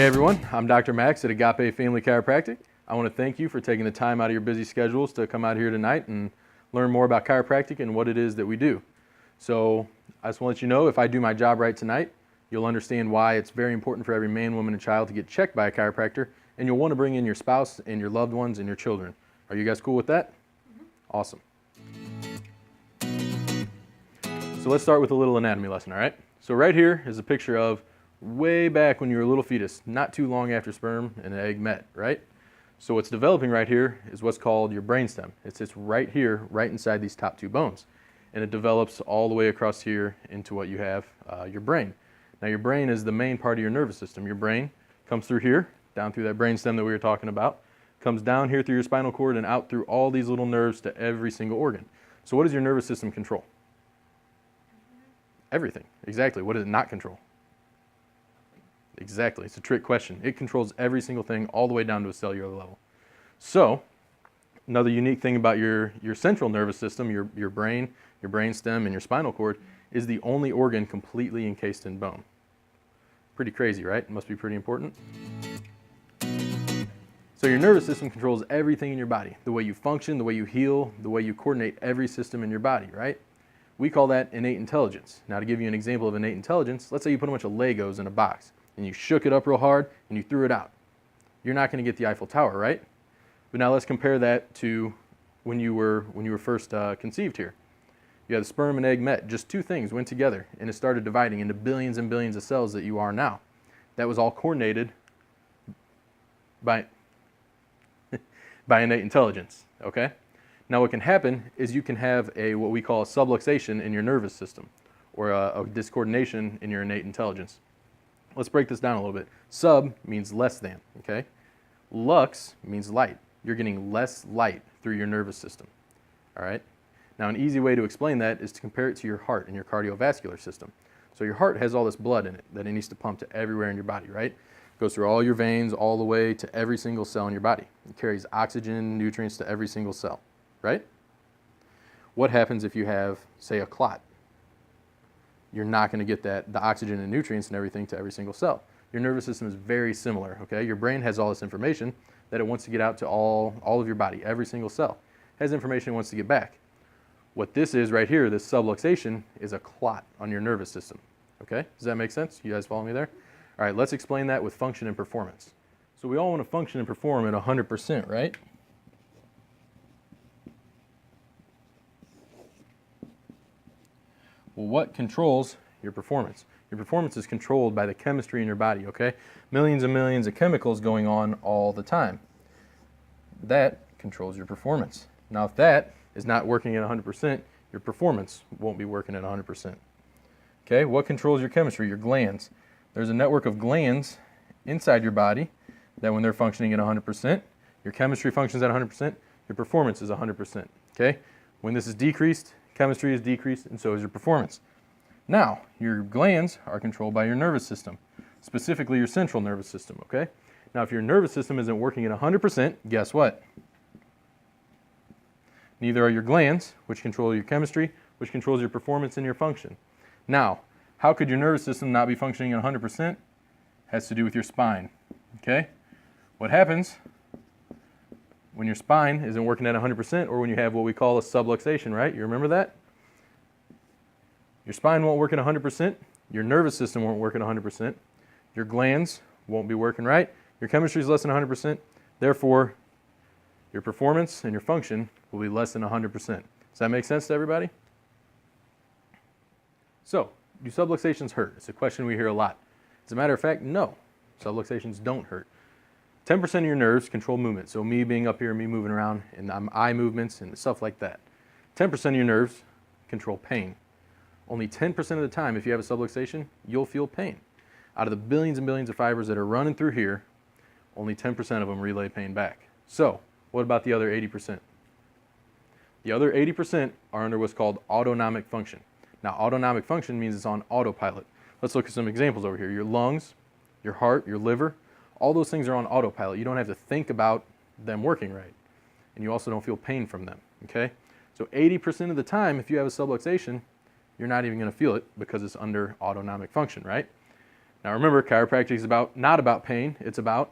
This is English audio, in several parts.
everyone, I'm Dr. Max at Agape Family Chiropractic. I want to thank you for taking the time out of your busy schedules to come out here tonight and learn more about chiropractic and what it is that we do. So I just want to let you know, if I do my job right tonight, you'll understand why it's very important for every man, woman, and child to get checked by a chiropractor, and you'll want to bring in your spouse and your loved ones and your children. Are you guys cool with that? Awesome. So let's start with a little anatomy lesson, all right? So right here is a picture of way back when you were a little fetus, not too long after sperm and an egg met, right? So what's developing right here is what's called your brainstem. It sits right here, right inside these top two bones. And it develops all the way across here into what you have, your brain. Now your brain is the main part of your nervous system. Your brain comes through here, down through that brainstem that we were talking about, comes down here through your spinal cord and out through all these little nerves to every single organ. So what does your nervous system control? Everything. Exactly. What does it not control? Exactly. It's a trick question. It controls every single thing all the way down to a cellular level. So another unique thing about your central nervous system, your brain, your brainstem, and your spinal cord is the only organ completely encased in bone. Pretty crazy, right? It must be pretty important. So your nervous system controls everything in your body. The way you function, the way you heal, the way you coordinate every system in your body, right? We call that innate intelligence. Now to give you an example of innate intelligence, let's say you put a bunch of Legos in a box and you shook it up real hard and you threw it out. You're not going to get the Eiffel Tower, right? But now let's compare that to when you were first conceived here. You had the sperm and egg met, just two things went together and it started dividing into billions and billions of cells that you are now. That was all coordinated by innate intelligence, okay? Now what can happen is you can have what we call a subluxation in your nervous system, or a discoordination in your innate intelligence. Let's break this down a little bit. Sub means less than, okay? Lux means light. You're getting less light through your nervous system, all right? Now an easy way to explain that is to compare it to your heart and your cardiovascular system. So your heart has all this blood in it that it needs to pump to everywhere in your body, right? It goes through all your veins all the way to every single cell in your body. It carries oxygen, nutrients to every single cell, right? What happens if you have, say, a clot? You're not going to get the oxygen and nutrients and everything to every single cell. Your nervous system is very similar, okay? Your brain has all this information that it wants to get out to all of your body, every single cell. It has information it wants to get back. What this is right here, this subluxation, is a clot on your nervous system, okay? Does that make sense? You guys follow me there? All right, let's explain that with function and performance. So we all want to function and perform at 100%, right? Well, what controls your performance? Your performance is controlled by the chemistry in your body, okay? Millions and millions of chemicals going on all the time. That controls your performance. Now, if that is not working at 100%, your performance won't be working at 100%. Okay, what controls your chemistry? Your glands. There's a network of glands inside your body that when they're functioning at 100%, your chemistry functions at 100%, your performance is 100%, okay? When this is decreased, chemistry is decreased, and so is your performance. Now, your glands are controlled by your nervous system, specifically your central nervous system, okay? Now, if your nervous system isn't working at 100%, guess what? Neither are your glands, which control your chemistry, which controls your performance and your function. Now, how could your nervous system not be functioning at 100%? Has to do with your spine, okay? What happens when your spine isn't working at 100% or when you have what we call a subluxation, right? You remember that? Your spine won't work at 100%, your nervous system won't work at 100%, your glands won't be working right, your chemistry is less than 100%, therefore your performance and your function will be less than 100%. Does that make sense to everybody? So, do subluxations hurt? It's a question we hear a lot. As a matter of fact, no, subluxations don't hurt. 10% of your nerves control movement, so me being up here, me moving around, and eye movements and stuff like that. 10% of your nerves control pain. Only 10% of the time, if you have a subluxation, you'll feel pain. Out of the billions and billions of fibers that are running through here, only 10% of them relay pain back. So, what about the other 80%? The other 80% are under what's called autonomic function. Now, autonomic function means it's on autopilot. Let's look at some examples over here. Your lungs, your heart, your liver, all those things are on autopilot. You don't have to think about them working right. And you also don't feel pain from them, okay? So 80% of the time, if you have a subluxation, you're not even going to feel it because it's under autonomic function, right? Now remember, chiropractic is not about pain, it's about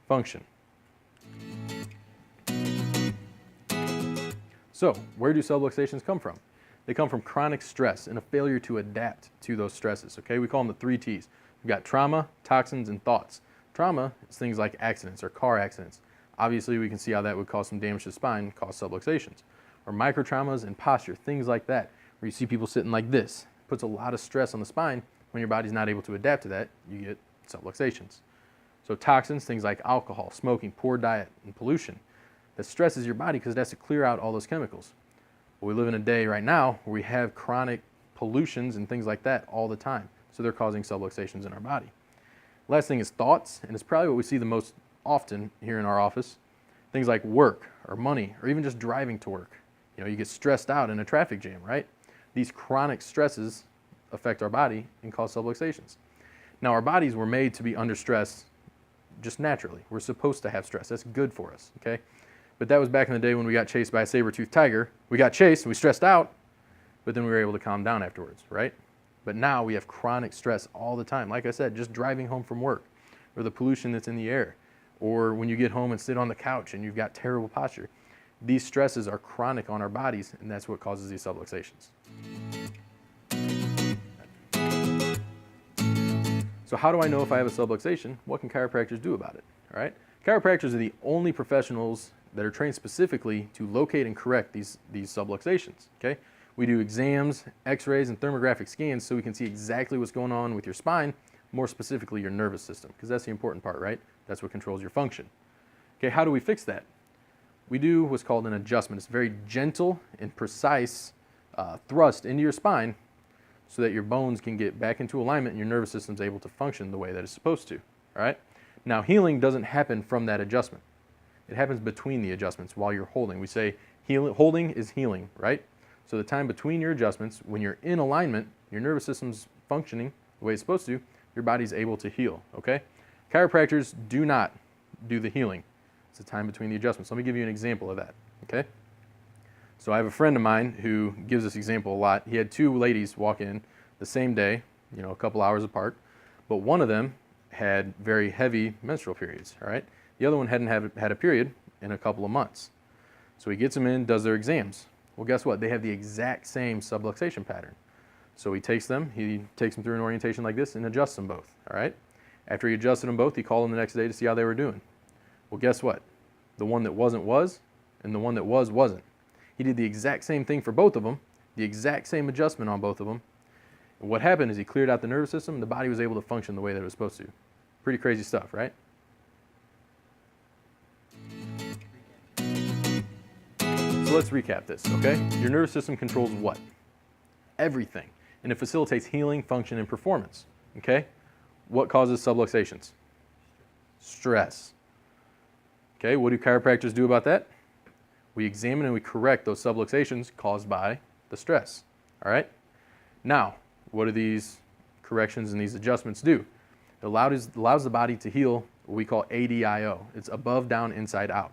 function. So, where do subluxations come from? They come from chronic stress and a failure to adapt to those stresses, okay? We call them the 3 T's. We've got trauma, toxins, and thoughts. Trauma is things like accidents or car accidents. Obviously, we can see how that would cause some damage to the spine, cause subluxations. Or microtraumas and posture, things like that, where you see people sitting like this. It puts a lot of stress on the spine. When your body's not able to adapt to that, you get subluxations. So toxins, things like alcohol, smoking, poor diet, and pollution, that stresses your body because it has to clear out all those chemicals. Well, we live in a day right now where we have chronic pollutions and things like that all the time. So they're causing subluxations in our body. Last thing is thoughts, and it's probably what we see the most often here in our office. Things like work or money or even just driving to work. You know, you get stressed out in a traffic jam, right? These chronic stresses affect our body and cause subluxations. Now, our bodies were made to be under stress just naturally. We're supposed to have stress. That's good for us, okay? But that was back in the day when we got chased by a saber-toothed tiger. We got chased and we stressed out, but then we were able to calm down afterwards, right? But now we have chronic stress all the time. Like I said, just driving home from work or the pollution that's in the air or when you get home and sit on the couch and you've got terrible posture. These stresses are chronic on our bodies, and that's what causes these subluxations. So how do I know if I have a subluxation? What can chiropractors do about it? All right? Chiropractors are the only professionals that are trained specifically to locate and correct these subluxations, okay? We do exams, x-rays, and thermographic scans so we can see exactly what's going on with your spine, more specifically your nervous system, because that's the important part, right? That's what controls your function. Okay, how do we fix that? We do what's called an adjustment. It's a very gentle and precise thrust into your spine so that your bones can get back into alignment and your nervous system is able to function the way that it's supposed to, all right? Now, healing doesn't happen from that adjustment. It happens between the adjustments while you're holding. We say holding is healing, right? So the time between your adjustments, when you're in alignment, your nervous system's functioning the way it's supposed to, your body's able to heal, okay? Chiropractors do not do the healing. It's the time between the adjustments. Let me give you an example of that, okay? So I have a friend of mine who gives this example a lot. He had 2 ladies walk in the same day, you know, a couple hours apart, but one of them had very heavy menstrual periods, all right? The other one hadn't had a period in a couple of months. So he gets them in, does their exams. Well, guess what? They have the exact same subluxation pattern. So he takes them through an orientation like this and adjusts them both, all right? After he adjusted them both, he called them the next day to see how they were doing. Well, guess what? The one that wasn't was, and the one that was wasn't. He did the exact same thing for both of them, the exact same adjustment on both of them. And what happened is he cleared out the nervous system, and the body was able to function the way that it was supposed to. Pretty crazy stuff, right? So let's recap this, okay? Your nervous system controls what? Everything. And it facilitates healing, function, and performance, okay? What causes subluxations? Stress. Okay, what do chiropractors do about that? We examine and we correct those subluxations caused by the stress, all right? Now, what do these corrections and these adjustments do? It allows the body to heal what we call ADIO. It's above, down, inside, out.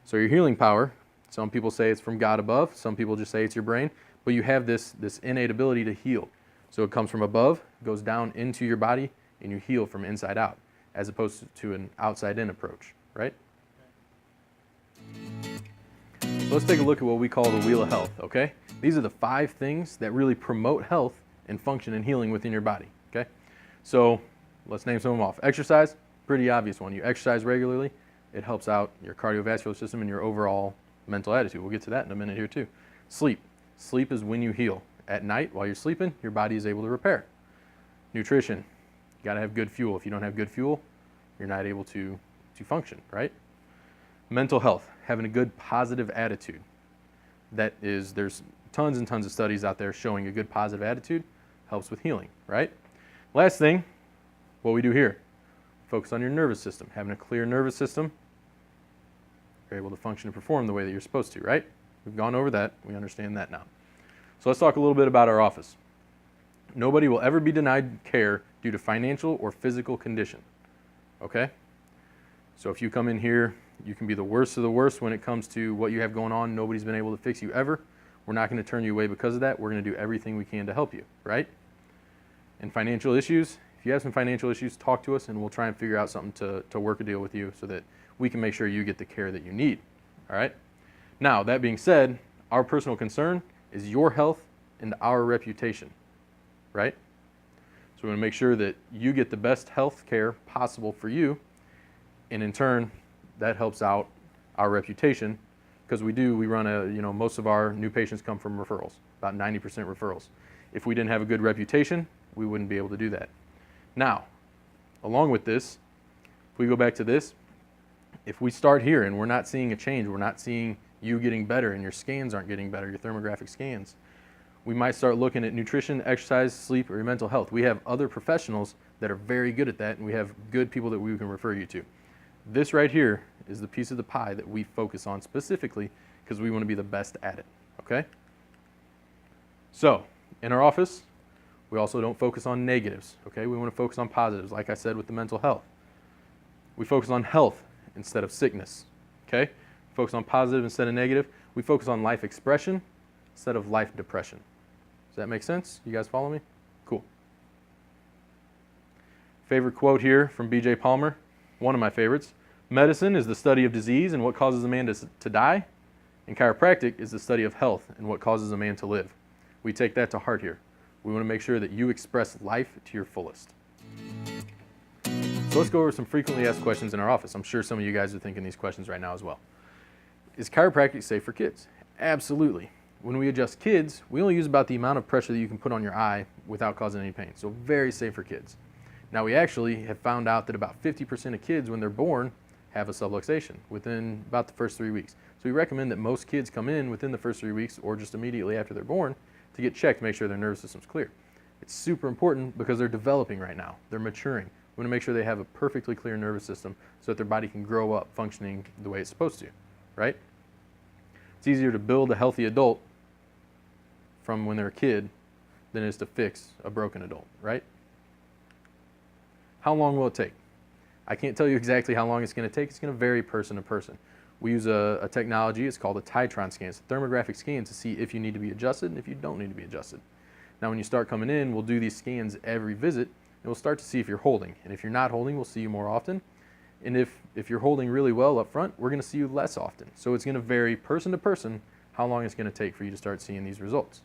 So your healing power, some people say it's from God above, some people just say it's your brain, but you have this innate ability to heal. So it comes from above, goes down into your body, and you heal from inside out, as opposed to an outside-in approach, right? So let's take a look at what we call the Wheel of Health, okay? These are the 5 things that really promote health and function and healing within your body, okay? So let's name some of them off. Exercise, pretty obvious one. You exercise regularly, it helps out your cardiovascular system and your overall mental attitude. We'll get to that in a minute here too. Sleep. Sleep is when you heal. At night, while you're sleeping, your body is able to repair. Nutrition. You gotta have good fuel. If you don't have good fuel, you're not able to function, right? Mental health, having a good positive attitude. There's tons and tons of studies out there showing a good positive attitude helps with healing, right? Last thing, what we do here, focus on your nervous system. Having a clear nervous system, you're able to function and perform the way that you're supposed to, right? We've gone over that. We understand that now. So let's talk a little bit about our office. Nobody will ever be denied care due to financial or physical condition, okay? So if you come in here, you can be the worst of the worst when it comes to what you have going on. Nobody's been able to fix you ever. We're not going to turn you away because of that. We're going to do everything we can to help you, right? And financial issues, If you have some financial issues, talk to us and we'll try and figure out something to work a deal with you so that we can make sure you get the care that you need. All right? Now, that being said, our personal concern is your health and our reputation, right? So we want to make sure that you get the best health care possible for you, and in turn, that helps out our reputation, because we run most of our new patients come from referrals, about 90% referrals. If we didn't have a good reputation, we wouldn't be able to do that. Now, along with this, if we go back to this, if we start here and we're not seeing a change, we're not seeing you getting better and your scans aren't getting better, your thermographic scans, we might start looking at nutrition, exercise, sleep, or your mental health. We have other professionals that are very good at that, and we have good people that we can refer you to. This right here is the piece of the pie that we focus on specifically because we want to be the best at it, okay? So, in our office, we also don't focus on negatives, okay? We want to focus on positives, like I said with the mental health. We focus on health instead of sickness, okay? Focus on positive instead of negative. We focus on life expression instead of life depression. Does that make sense? You guys follow me? Cool. Favorite quote here from B.J. Palmer, one of my favorites. Medicine is the study of disease and what causes a man to die, and chiropractic is the study of health and what causes a man to live. We take that to heart here. We want to make sure that you express life to your fullest. So let's go over some frequently asked questions in our office. I'm sure some of you guys are thinking these questions right now as well. Is chiropractic safe for kids? Absolutely. When we adjust kids, we only use about the amount of pressure that you can put on your eye without causing any pain. So very safe for kids. Now we actually have found out that about 50% of kids when they're born have a subluxation within about the first 3 weeks. So we recommend that most kids come in within the first 3 weeks or just immediately after they're born to get checked to make sure their nervous system's clear. It's super important because they're developing right now. They're maturing. We want to make sure they have a perfectly clear nervous system so that their body can grow up functioning the way it's supposed to, right? It's easier to build a healthy adult from when they're a kid than it is to fix a broken adult, right? How long will it take? I can't tell you exactly how long it's going to take. It's going to vary person to person. We use a technology, it's called a Titron scan. It's a thermographic scan to see if you need to be adjusted and if you don't need to be adjusted. Now when you start coming in, we'll do these scans every visit, and we'll start to see if you're holding. And if you're not holding, we'll see you more often. And if you're holding really well up front, we're going to see you less often. So it's going to vary person to person how long it's going to take for you to start seeing these results.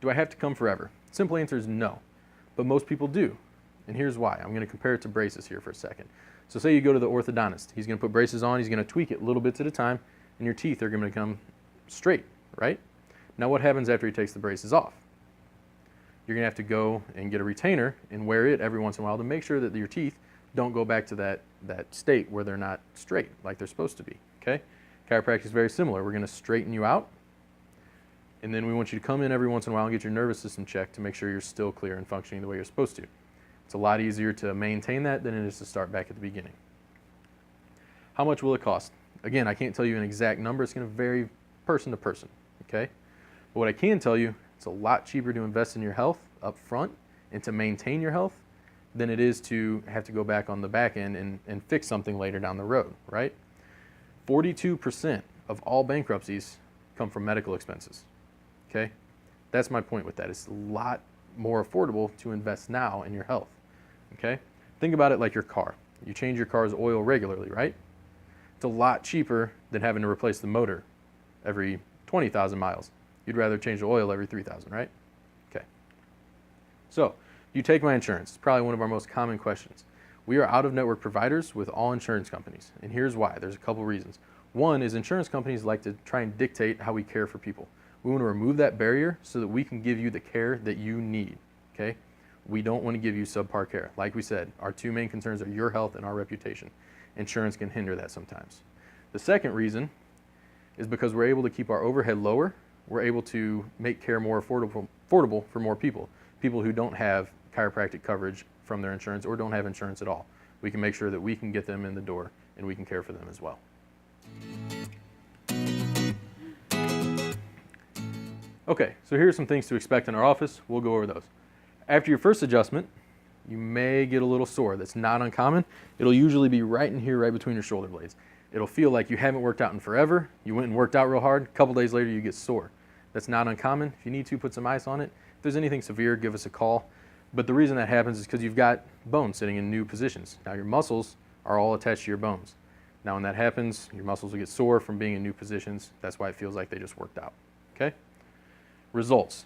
Do I have to come forever? Simple answer is no, but most people do. And here's why. I'm going to compare it to braces here for a second. So say you go to the orthodontist. He's going to put braces on. He's going to tweak it little bits at a time, and your teeth are going to become straight, right? Now what happens after he takes the braces off? You're going to have to go and get a retainer and wear it every once in a while to make sure that your teeth don't go back to that state where they're not straight like they're supposed to be, okay? Chiropractic is very similar. We're going to straighten you out, and then we want you to come in every once in a while and get your nervous system checked to make sure you're still clear and functioning the way you're supposed to. It's a lot easier to maintain that than it is to start back at the beginning. How much will it cost? Again, I can't tell you an exact number. It's going to vary person to person, okay? But what I can tell you, it's a lot cheaper to invest in your health up front and to maintain your health than it is to have to go back on the back end and fix something later down the road, right? 42% of all bankruptcies come from medical expenses, okay? That's my point with that. It's a lot more affordable to invest now in your health, okay? Think about it like your car. You change your car's oil regularly, right? It's a lot cheaper than having to replace the motor every 20,000 miles. You'd rather change the oil every 3,000, right? Okay. So, you take my insurance. It's probably one of our most common questions. We are out-of-network providers with all insurance companies, and here's why. There's a couple reasons. One is insurance companies like to try and dictate how we care for people. We want to remove that barrier so that we can give you the care that you need, okay? We don't want to give you subpar care. Like we said, our two main concerns are your health and our reputation. Insurance can hinder that sometimes. The second reason is because we're able to keep our overhead lower. We're able to make care more affordable for more people, people who don't have chiropractic coverage from their insurance or don't have insurance at all. We can make sure that we can get them in the door and we can care for them as well. Okay, so here's some things to expect in our office. We'll go over those. After your first adjustment, you may get a little sore. That's not uncommon. It'll usually be right in here, right between your shoulder blades. It'll feel like you haven't worked out in forever. You went and worked out real hard. A couple days later, you get sore. That's not uncommon. If you need to, put some ice on it. If there's anything severe, give us a call. But the reason that happens is because you've got bones sitting in new positions. Now your muscles are all attached to your bones. Now when that happens, your muscles will get sore from being in new positions. That's why it feels like they just worked out, okay? Results.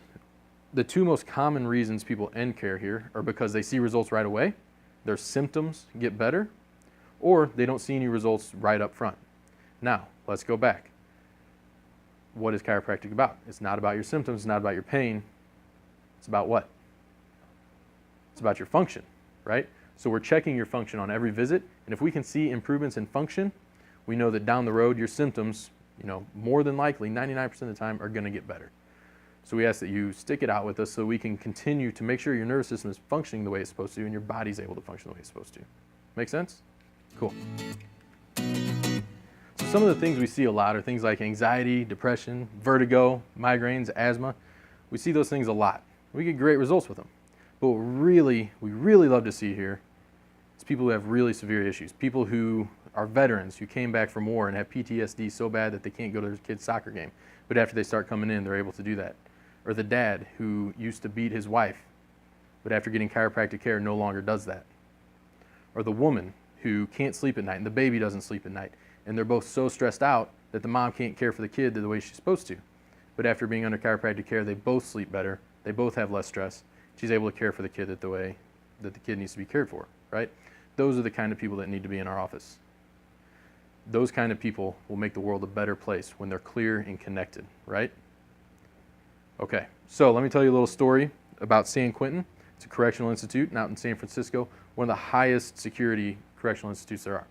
The two most common reasons people end care here are because they see results right away, their symptoms get better, or they don't see any results right up front. Now, let's go back. What is chiropractic about? It's not about your symptoms, it's not about your pain. It's about what? It's about your function, right? So we're checking your function on every visit, and if we can see improvements in function, we know that down the road your symptoms, more than likely, 99% of the time, are going to get better. So we ask that you stick it out with us so we can continue to make sure your nervous system is functioning the way it's supposed to and your body's able to function the way it's supposed to. Make sense? Cool. So some of the things we see a lot are things like anxiety, depression, vertigo, migraines, asthma. We see those things a lot. We get great results with them. But what we really love to see here is people who have really severe issues. People who are veterans who came back from war and have PTSD so bad that they can't go to their kid's soccer game. But after they start coming in, they're able to do that. Or the dad who used to beat his wife, but after getting chiropractic care no longer does that. Or the woman who can't sleep at night and the baby doesn't sleep at night, and they're both so stressed out that the mom can't care for the kid the way she's supposed to. But after being under chiropractic care, they both sleep better, they both have less stress. She's able to care for the kid the way that the kid needs to be cared for, right? Those are the kind of people that need to be in our office. Those kind of people will make the world a better place when they're clear and connected, right? Okay, so let me tell you a little story about San Quentin. It's a correctional institute out in San Francisco, one of the highest security correctional institutes there are.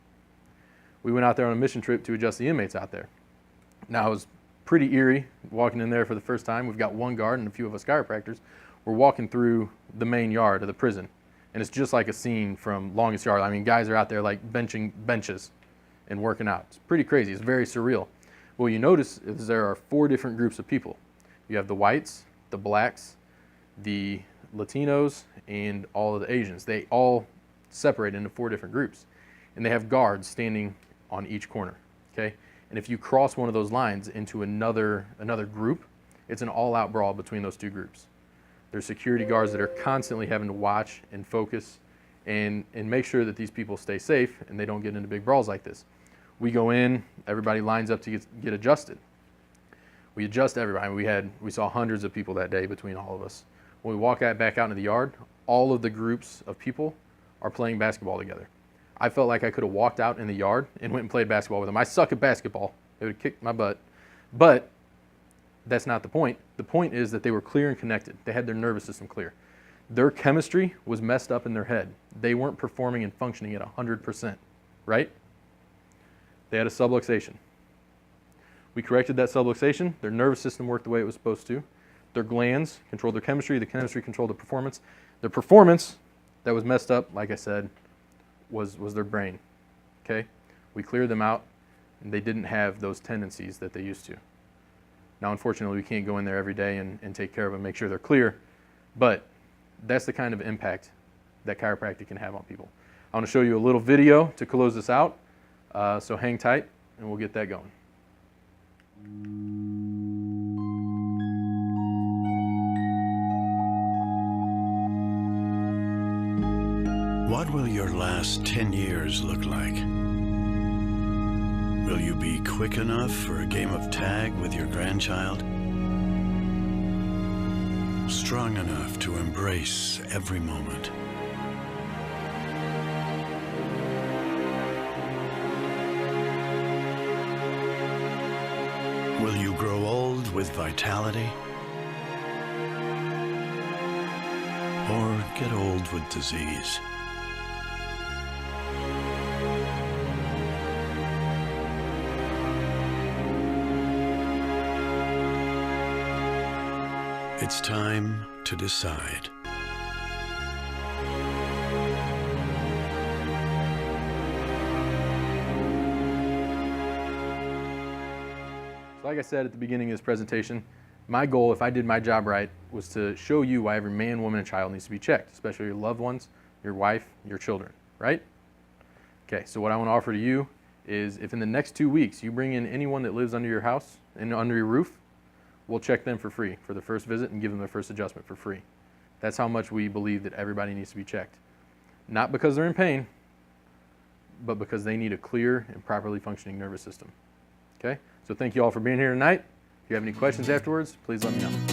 We went out there on a mission trip to adjust the inmates out there. Now, it was pretty eerie walking in there for the first time. We've got one guard and a few of us chiropractors. We're walking through the main yard of the prison, and it's just like a scene from Longest Yard. I mean, guys are out there like benching benches and working out. It's pretty crazy. It's very surreal. What you notice is there are 4 different groups of people. You have the whites, the blacks, the Latinos, and all of the Asians. They all separate into 4 different groups. And they have guards standing on each corner, okay? And if you cross one of those lines into another group, it's an all-out brawl between those 2 groups. There's security guards that are constantly having to watch and focus and make sure that these people stay safe and they don't get into big brawls like this. We go in, everybody lines up to get adjusted. We adjust everybody. We saw hundreds of people that day between all of us. When we walk back out into the yard, all of the groups of people are playing basketball together. I felt like I could have walked out in the yard and went and played basketball with them. I suck at basketball. It would have kicked my butt. But that's not the point. The point is that they were clear and connected. They had their nervous system clear. Their chemistry was messed up in their head. They weren't performing and functioning at 100%, right? They had a subluxation. We corrected that subluxation. Their nervous system worked the way it was supposed to. Their glands controlled their chemistry. The chemistry controlled the performance. Their performance that was messed up, like I said, was their brain, okay? We cleared them out, and they didn't have those tendencies that they used to. Now, unfortunately, we can't go in there every day and take care of them, make sure they're clear, but that's the kind of impact that chiropractic can have on people. I want to show you a little video to close this out, so hang tight, and we'll get that going. What will your last 10 years look like? Will you be quick enough for a game of tag with your grandchild? Strong enough to embrace every moment? Will you grow old with vitality? Or get old with disease? It's time to decide. Like I said at the beginning of this presentation, my goal, if I did my job right, was to show you why every man, woman, and child needs to be checked, especially your loved ones, your wife, your children, right? Okay, so what I want to offer to you is if in the next 2 weeks you bring in anyone that lives under your house and under your roof, we'll check them for free for the first visit and give them their first adjustment for free. That's how much we believe that everybody needs to be checked. Not because they're in pain, but because they need a clear and properly functioning nervous system. Okay? So thank you all for being here tonight. If you have any questions afterwards, please let me know.